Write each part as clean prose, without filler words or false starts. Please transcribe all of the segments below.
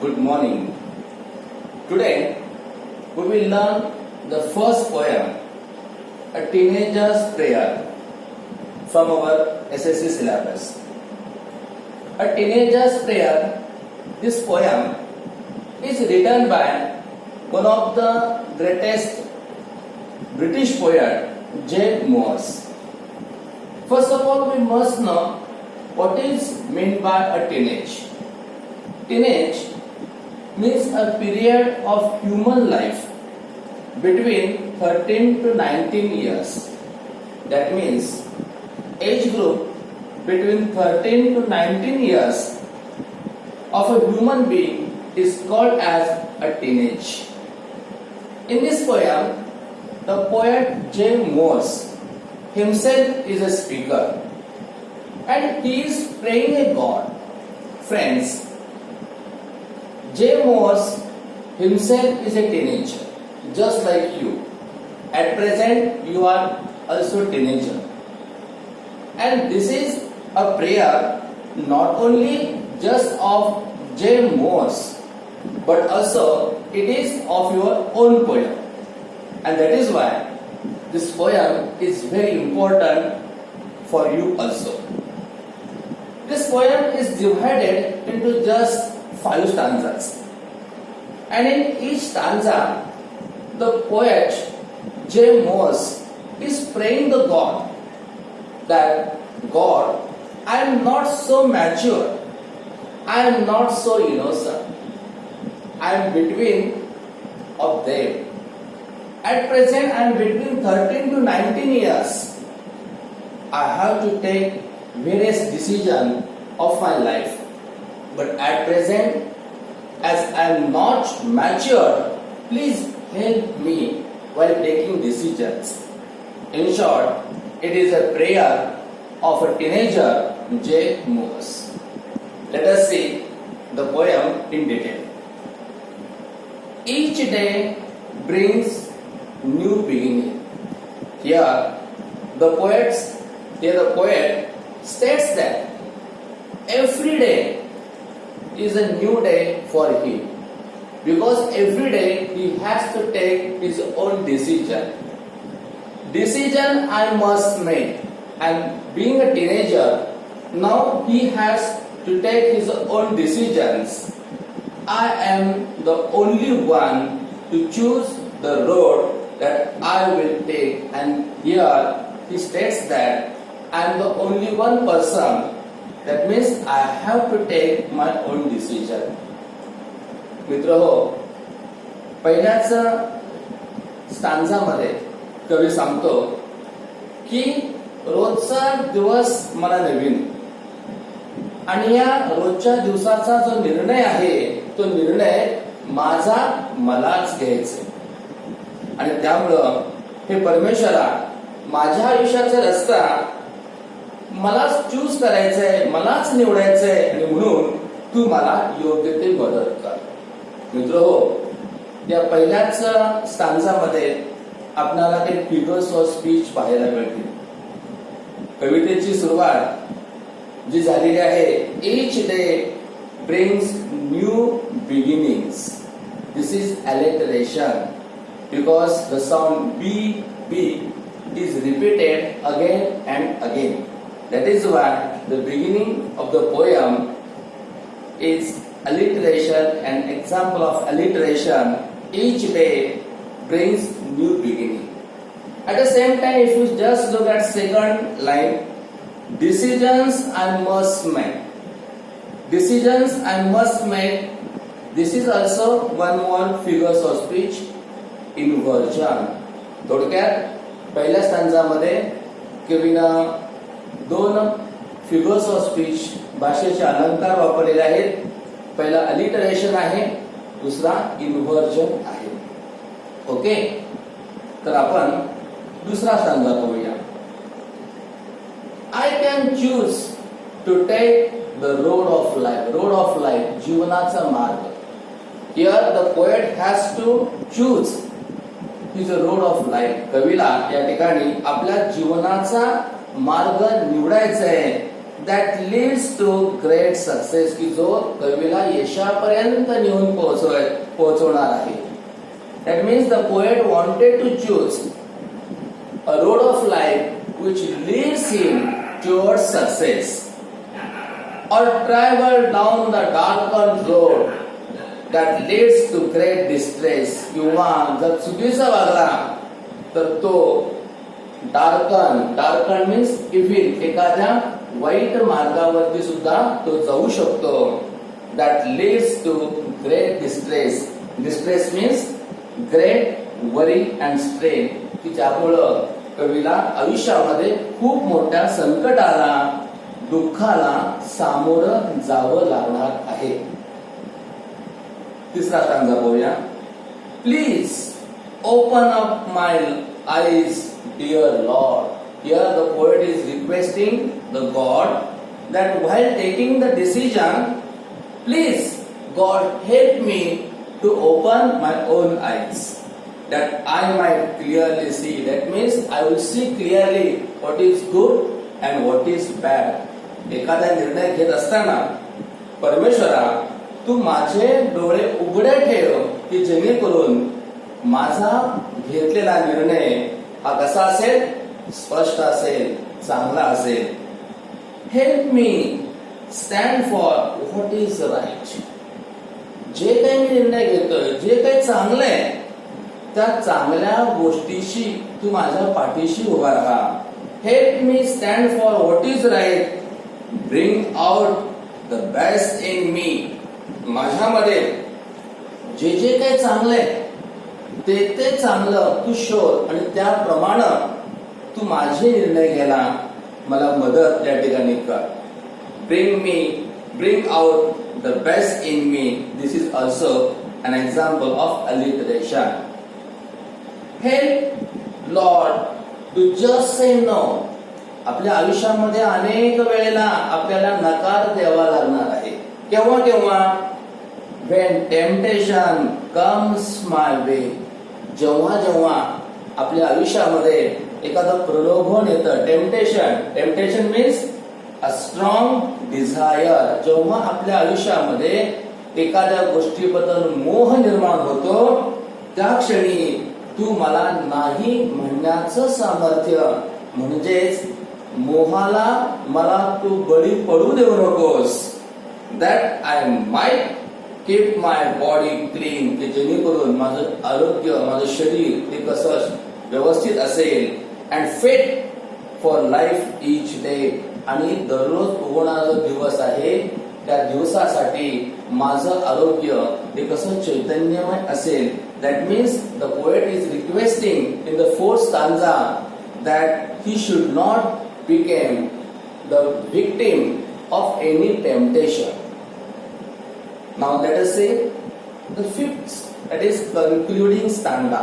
Good morning. Today we will learn the first poem, A Teenager's Prayer, from our SSC syllabus. A Teenager's Prayer, this poem is written by one of the greatest British poet, J. Morse. First of all, we must know what is meant by a teenage. Teenage means a period of human life between 13 to 19 years. That means age group between 13 to 19 years of a human being is called as a teenage. In this poem, the poet J. Morse himself is a speaker and he is praying a God. Friends, J. Morse himself is a teenager, just like you. At present, you are also a teenager. And this is a prayer not only just of J. Morse, but also it is of your own poem. And that is why this poem is very important for you also. This poem is divided into just 5 stanzas. And in each stanza, the poet J. Morse is praying the God that God, I am not so mature, I am not so innocent, I am between of them. At present, I am between 13 to 19 years. I have to take various decisions of my life. But at present, as I am not mature, please help me while taking decisions. In short, it is a prayer of a teenager, J. Morse. Let us see the poem in detail. Each day brings new beginning. Here the poet states that every day is a new day for him, because every day he has to take his own decision I must make. And being a teenager, now he has to take his own decisions. I am the only one to choose the road that I will take. And here he states that I am the only one person. That means I have to take my own decision. मित्रहो, पहिल्याच स्टांजामध्ये कवी सांगतो की रोजचा दिवस मला नवीन, आणि या रोजच्या दिवसाचा जो निर्णय आहे तो निर्णय माझा मलाच घ्यायचा. आणि त्यामुळं हे परमेश्वरा, माझ्या आयुष्याचा रस्ता मलाच चूज करायचंय, मलाच निवडायचंय, आणि म्हणून तू मला योग्य ते मदत कर. मित्रहो, या पहिल्याच स्टांजामध्ये आपल्याला काही फिगर्स ऑफ स्पीच पाहायला मिळतील. कवितेची सुरुवात जी झालेली आहे, each day brings new beginnings. This is alliteration because the sound B is repeated again and again. That is why the beginning of the poem is alliteration. An example of alliteration, each day brings new beginning. At the same time, if you just look at second line, decisions I must make. Decisions I must make. This is also one more figures of speech, inversion. थोडक्यात पहिल्या स्टांजामध्ये कवीनं 2 figures of speech भाषेचे अलंकार वापरलेले आहेत. पहिला alliteration आहे, दुसरा inversion आहे. ओके, तर आपण दुसरा स्टांजा पाहूया. I can choose to take the road of life. Road of life, जीवनाचा मार्ग. Here the poet has to choose his road of life. कवीला या ठिकाणी आपल्या जीवनाचा मार्ग निवडायचा आहे. that leads to great success, की जो कवीला यशापर्यंत नेऊन पोहोचवणार आहे. That means the poet wanted to choose a road of life which leads him towards success, or travel down the darkened road that leads to great distress. किंवा जर चुकीचा वागला तर तो डार्कन मीन्स इव्हिल, एखाद्या वाईट मार्गावरती सुद्धा तो जाऊ शकतो. That leads to great distress. Distress means great worry and strain, की ज्यामुळं कवीला आयुष्यामध्ये खूप मोठ्या संकटाला, दुःखाला सामोरं जावं लागणार आहे. तिसरा स्टांजा पाहूया. Please open up my eyes, dear Lord. Here the poet is requesting the God that while taking the decision, please God help me to open my own eyes, that I might clearly see. That means I will see clearly what is good and what is bad. एखादा निर्णय घेत असताना परमेश्वरा तू माझे डोळे उघडे ठेव, की जेणेकरून माझा घेतलेला निर्णय हा कसा असेल, स्पष्ट असेल, चांगला असेल. Help me stand for what is right. जे काही मी निर्णय घेतोय, जे काही चांगलं आहे, त्या चांगल्या गोष्टीशी तू माझ्या पाठीशी उभा राहा. Help me stand for what is right. Bring out the best in me. माझ्यामध्ये जे जे काही चांगलं आहे ते चांगलं तू शोध, आणि त्याप्रमाणे तू माझे निर्णय घ्यायला मला मदत या ठिकाणी कर. Bring out the best in me. This is also an example of alliteration. Help Lord to just say no. आपल्या आयुष्यामध्ये अनेक वेळेला आपल्याला नकार द्यावा लागणार आहे. केव्हा when temptation comes my way. जेव्हा आपल्या आयुष्यामध्ये एखादं प्रलोभन येतं, temptation means a strong desire. जेव्हा आपल्या आयुष्यामध्ये एखाद्या गोष्टीबद्दल मोह निर्माण होतो, त्या क्षणी तू मला नाही म्हणण्याचं सामर्थ्य, म्हणजेच मोहाला मला तू बळी पडू देऊ नकोस. That I might keep my body clean, की जेणेकरून माझं आरोग्य, माझं शरीर ते कसं व्यवस्थित असेल. And fit for life each day. आणि दररोज उगवणारा जो दिवस आहे त्या दिवसासाठी माझं आरोग्य हे कसं चैतन्यमय असेल. That means the poet is requesting in the fourth stanza that he should not become the victim of any temptation. Now let us say the fifth, that is concluding stanza.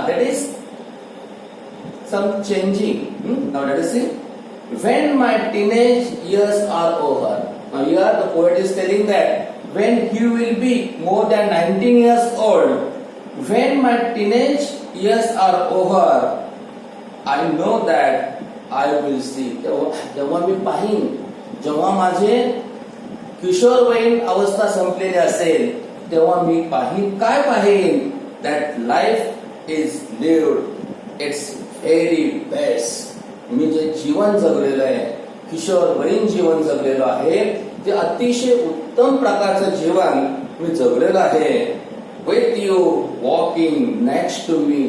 That is some changing. Now let us see. When my teenage years are over. Now here the poet is telling that when he will be more than 19 years old, when my teenage years are over, I know that I will see. जेव्हा मी पाहीन, जेव्हा माझे किशोरवयीन अवस्था संपलेली असेल, तेव्हा मी काय पाहीन? That life is lived its very best. मी जे जीवन जगलेलं आहे, किशोरवयीन जीवन जगलेलं आहे, ते अतिशय उत्तम प्रकारचं जीवन मी जगलेलं आहे. With you walking next to me.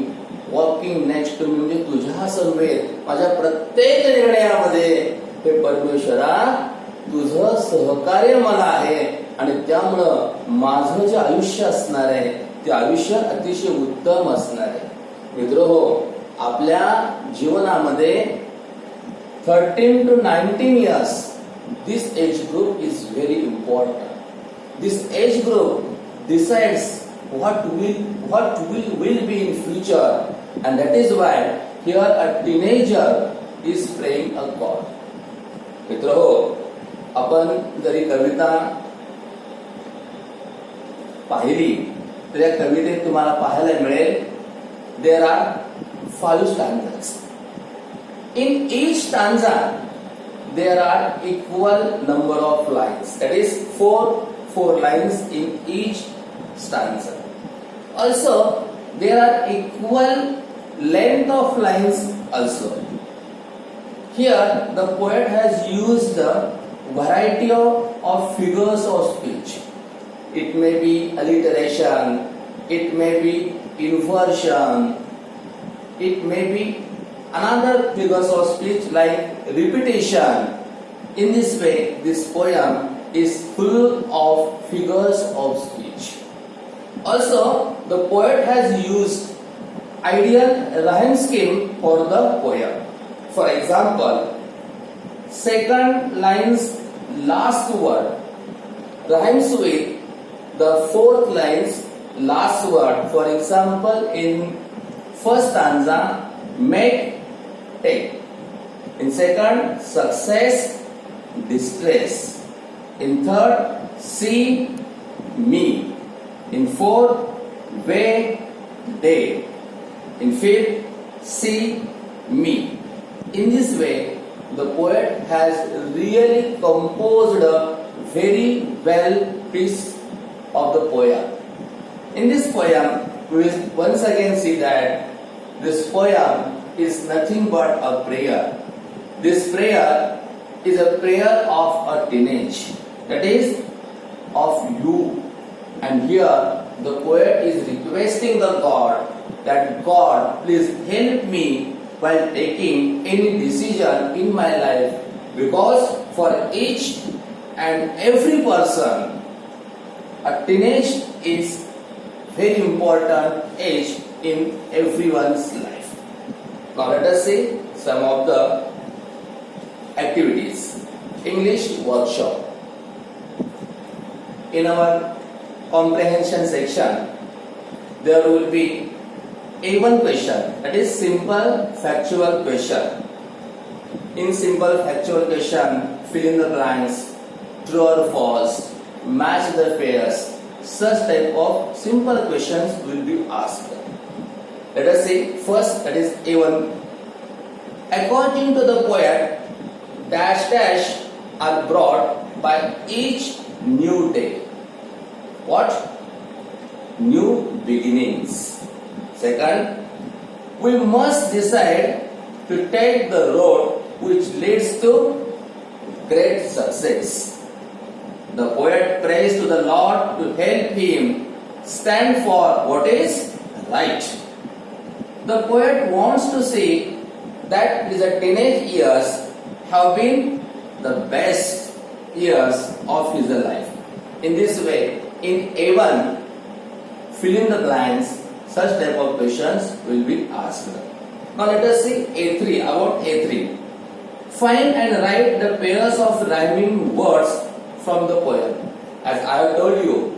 Walking next to me म्हणजे तुझ्या समवेत माझ्या प्रत्येक निर्णयामध्ये हे परमेश्वरा तुझं सहकार्य मला आहे, आणि त्यामुळं माझं जे आयुष्य असणार आहे ते आयुष्य अतिशय उत्तम असणार आहे. मित्रहो, आपल्या जीवनामध्ये 13 to 19 years, this age group is very important. This age group decides what we will be in future, and that is why here a teenager is praying a God. मित्रहो, आपण जरी कविता पाहिली तर या कवितेत तुम्हाला पाहायला मिळेल there are 5 stanzas. In each stanza there are equal number of lines. That is four lines in each stanza. Also, there are equal length of lines also. Here, the poet has used a variety of figures of speech. It may be alliteration, it may be inversion, it may be another figures of speech like repetition. In this way, this poem is full of figures of speech. Also, the poet has used ideal rhyme scheme for the poem. For example, second line's last word rhymes with the fourth line's last word. For example, in first stanza, make, take. In second, success, distress. In third, see, me. In fourth, way, day. In fifth, see, me. In this way, the poet has really composed a very well piece of the poem. In this poem, we will once again see that this poem is nothing but a prayer. This prayer is a prayer of a teenage, that is, of you. And here, the poet is requesting the God that God, please help me while taking any decision in my life, because for each and every person, a teenage is very important age in everyone's life. Now let us see some of the activities. English workshop. In our comprehension section, there will be A1 question, that is simple factual question. In simple factual question, fill in the blanks, true or false, match the pairs. Such type of simple questions will be asked. Let us see first, that is A1. According to the poet, dash dash are brought by each new day. What? New beginnings. Second, we must decide to take the road which leads to great success. The poet prays to the Lord to help him stand for what is right. The poet wants to see that his teenage years have been the best years of his life. In this way, in A1, fill in the blanks, such type of questions will be asked. Now let us see A3, about A3. Find and write the pairs of rhyming words from the poem. As I have told you,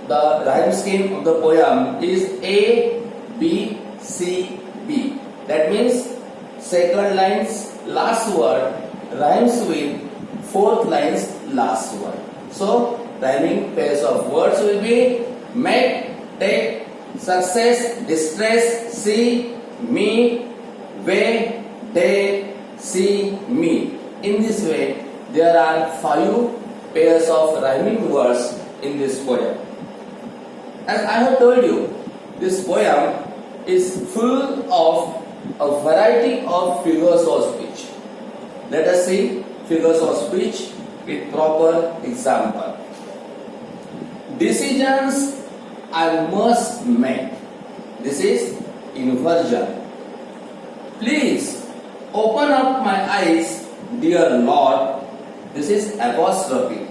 the rhyme scheme of the poem is A, B, C, B. That means second line's last word rhymes with fourth line's last word. So, rhyming pairs of words will be make, take, success, distress, see, me, way, day, see, me. In this way, there are 5 pairs of rhyming words in this poem. As I have told you, this poem is full of a variety of figures of speech. Let us see figures of speech with proper example. Decisions I must make. This is inversion. Please open up my eyes, dear Lord. This is apostrophe.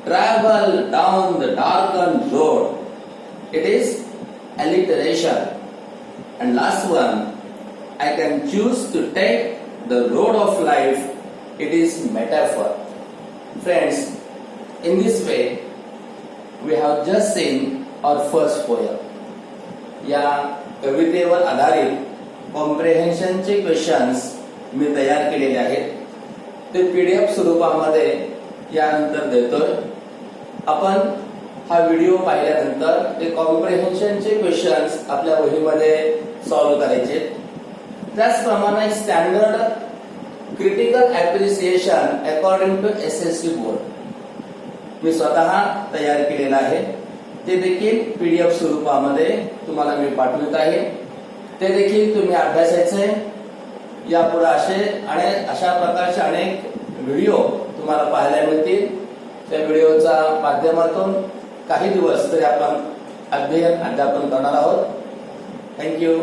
Travel down the darkened road. It is alliteration. And last one, I can choose to take the road of life. It is metaphor. Friends, in this way, we have just seen our first poem. या कवितेवर आधारित कॉम्प्रिहेन्शनचे questions मी तयार केलेले आहेत. ते PDF स्वरूपामध्ये यानंतर देतोय. आपण हा व्हिडिओ पाहिल्यानंतर ते कॉम्प्रिहेन्शनचे क्वेश्चन्स आपल्या वहीमध्ये सॉल्व्ह करायचे. त्याचप्रमाणे standard critical appreciation according to SSC board मी स्वतः तयार केलेला आहे. ते देखील PDF स्वरूपामध्ये तुम्हाला मी पाठवित आहे. ते देखील तुम्ही अभ्यासायचे. यापुढे अशा प्रकारचे अनेक व्हिडिओ तुम्हाला पाहायला मिळतील. त्या व्हिडिओच्या माध्यमातून काही दिवस तरी आपण अध्ययन अध्यापन करणार आहोत. थँक्यू.